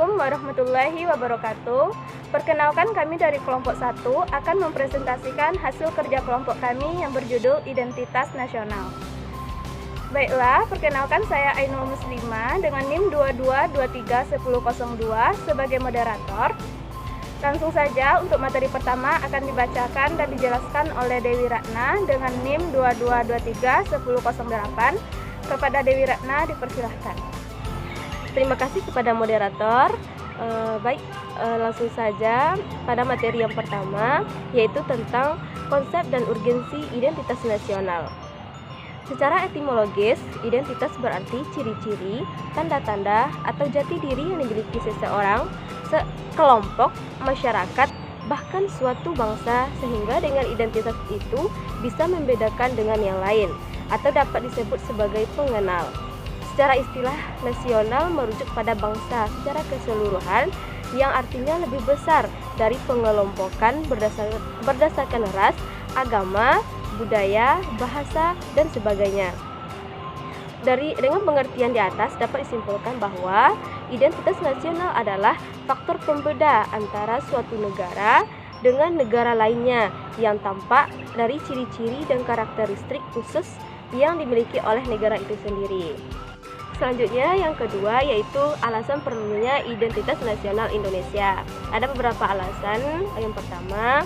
Assalamualaikum warahmatullahi wabarakatuh. Perkenalkan, kami dari kelompok 1 akan mempresentasikan hasil kerja kelompok kami yang berjudul Identitas Nasional. Baiklah, perkenalkan saya Ainul Muslimah dengan NIM 22231002 sebagai moderator. Langsung saja untuk materi pertama akan dibacakan dan dijelaskan oleh Dewi Ratna dengan NIM 22231008. Kepada Dewi Ratna dipersilahkan. Terima kasih kepada moderator. Langsung saja pada materi yang pertama, yaitu tentang konsep dan urgensi identitas nasional. Secara etimologis, identitas berarti ciri-ciri, tanda-tanda, atau jati diri yang dimiliki seseorang, sekelompok, masyarakat, bahkan suatu bangsa, sehingga dengan identitas itu bisa membedakan dengan yang lain, atau dapat disebut sebagai pengenal. Secara istilah, nasional merujuk pada bangsa secara keseluruhan yang artinya lebih besar dari pengelompokan berdasarkan ras, agama, budaya, bahasa, dan sebagainya. Dengan pengertian di atas dapat disimpulkan bahwa identitas nasional adalah faktor pembeda antara suatu negara dengan negara lainnya yang tampak dari ciri-ciri dan karakteristik khusus yang dimiliki oleh negara itu sendiri. Selanjutnya yang kedua yaitu alasan perlunya identitas nasional Indonesia. Ada beberapa alasan. Yang pertama,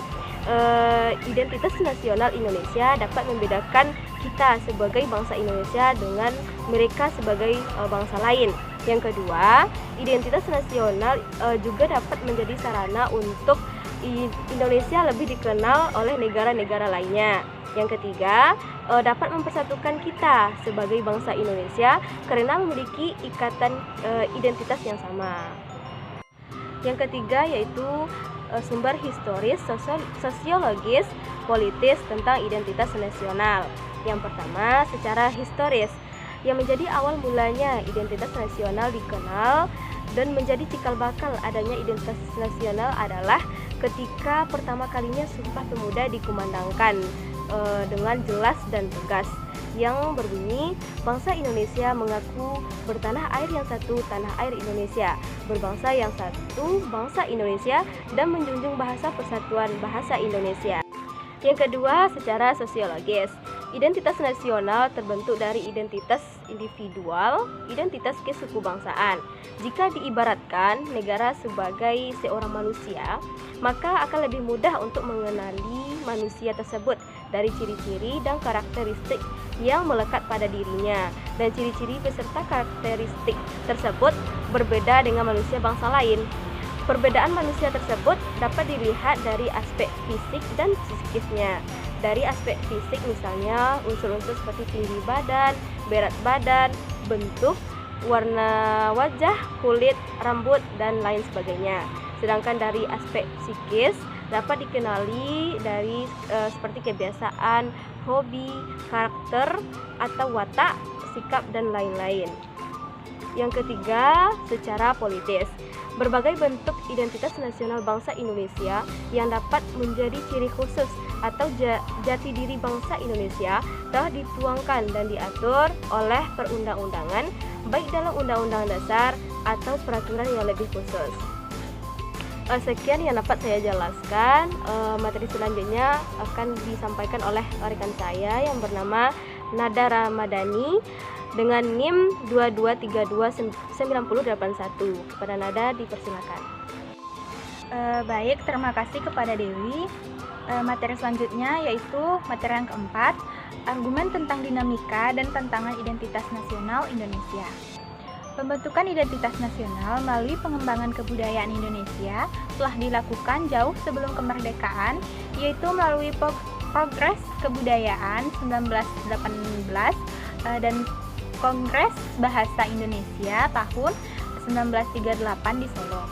identitas nasional Indonesia dapat membedakan kita sebagai bangsa Indonesia dengan mereka sebagai bangsa lain. Yang kedua, identitas nasional juga dapat menjadi sarana untuk Indonesia lebih dikenal oleh negara-negara lainnya. Yang ketiga, dapat mempersatukan kita sebagai bangsa Indonesia karena memiliki ikatan identitas yang sama. Yang ketiga yaitu sumber historis, sosiologis, politis tentang identitas nasional. Yang pertama, secara historis, yang menjadi awal mulanya identitas nasional dikenal dan menjadi cikal bakal adanya identitas nasional adalah ketika pertama kalinya Sumpah Pemuda dikumandangkan dengan jelas dan tegas yang berbunyi, bangsa Indonesia mengaku bertanah air yang satu, tanah air Indonesia, berbangsa yang satu, bangsa Indonesia, dan menjunjung bahasa persatuan bahasa Indonesia. Yang kedua, secara sosiologis, identitas nasional terbentuk dari identitas individual, identitas kesukubangsaan. Jika diibaratkan negara sebagai seorang manusia, maka akan lebih mudah untuk mengenali manusia tersebut dari ciri-ciri dan karakteristik yang melekat pada dirinya. Dan ciri-ciri beserta karakteristik tersebut berbeda dengan manusia bangsa lain. Perbedaan manusia tersebut dapat dilihat dari aspek fisik dan psikisnya. Dari aspek fisik misalnya unsur-unsur seperti tinggi badan, berat badan, bentuk, warna wajah, kulit, rambut, dan lain sebagainya. Sedangkan dari aspek psikis dapat dikenali dari seperti kebiasaan, hobi, karakter, atau watak, sikap, dan lain-lain. Yang ketiga, secara politis. Berbagai bentuk identitas nasional bangsa Indonesia yang dapat menjadi ciri khusus atau jati diri bangsa Indonesia telah dituangkan dan diatur oleh perundang-undangan, baik dalam Undang-Undang Dasar atau peraturan yang lebih khusus. Sekian yang dapat saya jelaskan. Materi selanjutnya akan disampaikan oleh rekan saya yang bernama Nada Ramadhani dengan NIM 22329081. Kepada Nada dipersilakan. Baik, terima kasih kepada Dewi. Materi selanjutnya yaitu materi yang keempat, argumen tentang dinamika dan tantangan identitas nasional Indonesia. Pembentukan identitas nasional melalui pengembangan kebudayaan Indonesia telah dilakukan jauh sebelum kemerdekaan, yaitu melalui Progres Kebudayaan 1918 dan Kongres Bahasa Indonesia tahun 1938 di Solo.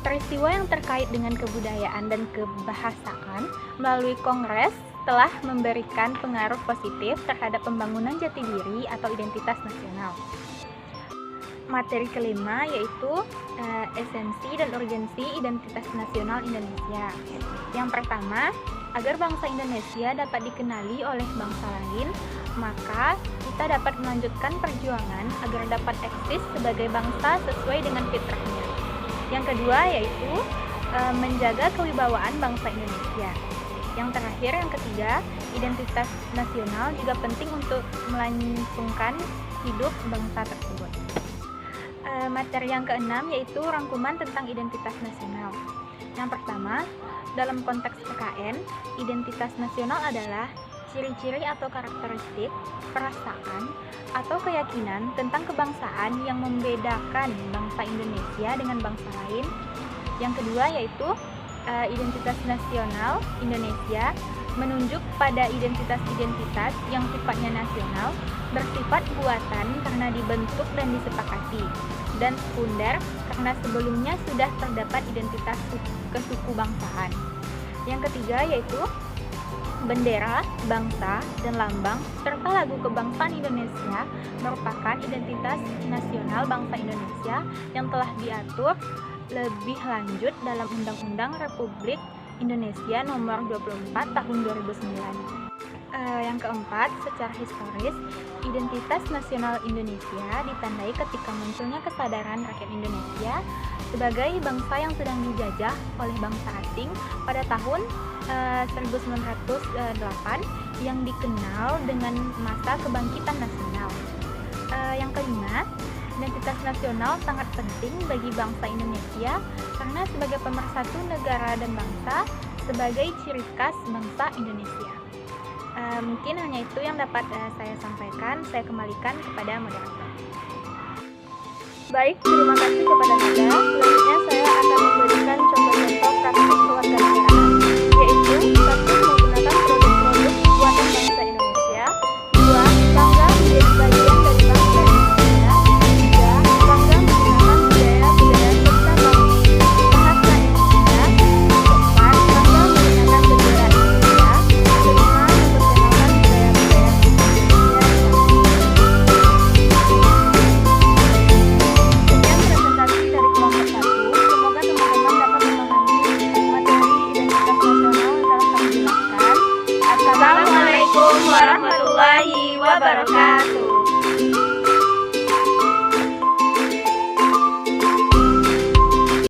Peristiwa yang terkait dengan kebudayaan dan kebahasaan melalui Kongres telah memberikan pengaruh positif terhadap pembangunan jati diri atau identitas nasional. Materi kelima yaitu esensi dan urgensi identitas nasional Indonesia. Yang pertama, Agar bangsa Indonesia dapat dikenali oleh bangsa lain, maka kita dapat melanjutkan perjuangan agar dapat eksis sebagai bangsa sesuai dengan fitrahnya. Yang kedua yaitu menjaga kewibawaan bangsa Indonesia. Yang terakhir, yang ketiga, identitas nasional juga penting untuk melangsungkan hidup bangsa tersebut. Materi yang keenam yaitu rangkuman tentang identitas nasional. Yang pertama, dalam konteks PKN, identitas nasional adalah ciri-ciri atau karakteristik, perasaan, atau keyakinan tentang kebangsaan yang membedakan bangsa Indonesia dengan bangsa lain. Yang kedua yaitu identitas nasional Indonesia menunjuk pada identitas-identitas yang sifatnya nasional, bersifat buatan karena dibentuk dan disepakati, dan sekunder karena sebelumnya sudah terdapat identitas kesukubangsaan. Yang ketiga yaitu bendera, bangsa, dan lambang, serta lagu kebangsaan Indonesia merupakan identitas nasional bangsa Indonesia yang telah diatur lebih lanjut dalam Undang-Undang Republik Indonesia Nomor 24 Tahun 2009. Yang keempat, secara historis, identitas nasional Indonesia ditandai ketika munculnya kesadaran rakyat Indonesia sebagai bangsa yang sedang dijajah oleh bangsa asing pada tahun 1908 yang dikenal dengan masa kebangkitan nasional. Yang kelima, identitas nasional sangat penting bagi bangsa Indonesia karena sebagai pemersatu negara dan bangsa sebagai ciri khas bangsa Indonesia. Mungkin hanya itu yang dapat saya sampaikan. Saya kembalikan kepada moderator. Baik, terima kasih kepada Nada. Selanjutnya saya akan memberikan contoh-contoh praktik kewarganegaraan, yaitu 1. Menggunakan produk-produk buatan bangsa Indonesia. 2. Bangga menjadi bagian dari bangsa Indonesia. 3. Bangga menggunakan budaya-budaya serta bahasa Indonesia. 4. Bangga menggunakan bendera Indonesia. 5. Memperkenalkan budaya-budaya Indonesia. Sekian presentasi dari kelompok 1. Semoga teman-teman dapat memahami materi identitas nasional yang telah kami jelaskan. Assalamualaikum warahmatullahi wabarakatuh.